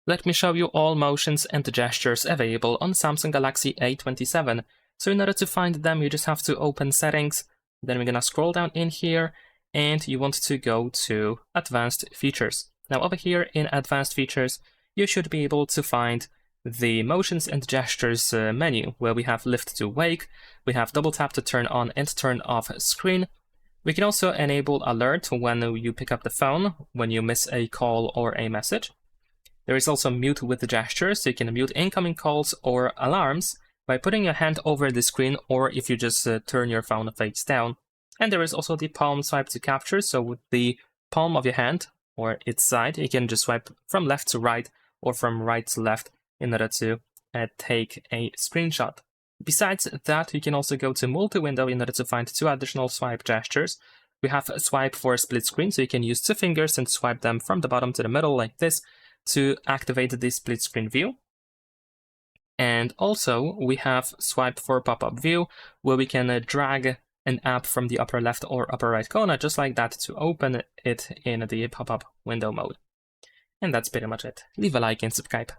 Let me show you all motions and gestures available on Samsung Galaxy A27. So in order to find them, you just have to open Settings, then we're gonna scroll down in here, and you want to go to Advanced Features. Now over here in Advanced Features, you should be able to find the Motions and Gestures menu, where we have Lift to Wake, we have Double Tap to turn on and turn off screen. We can also enable Alert when you pick up the phone, when you miss a call or a message. There is also Mute with the gesture, so you can mute incoming calls or alarms by putting your hand over the screen, or if you just turn your phone face down. And there is also the palm swipe to capture, so with the palm of your hand or its side, you can just swipe from left to right or from right to left in order to take a screenshot. Besides that, you can also go to multi-window in order to find two additional swipe gestures. We have a swipe for split screen, so you can use two fingers and swipe them from the bottom to the middle like this to activate the split screen view. And also we have swipe for pop-up view, where we can drag an app from the upper left or upper right corner, just like that, to open it in the pop-up window mode. And that's pretty much it. Leave a like and subscribe.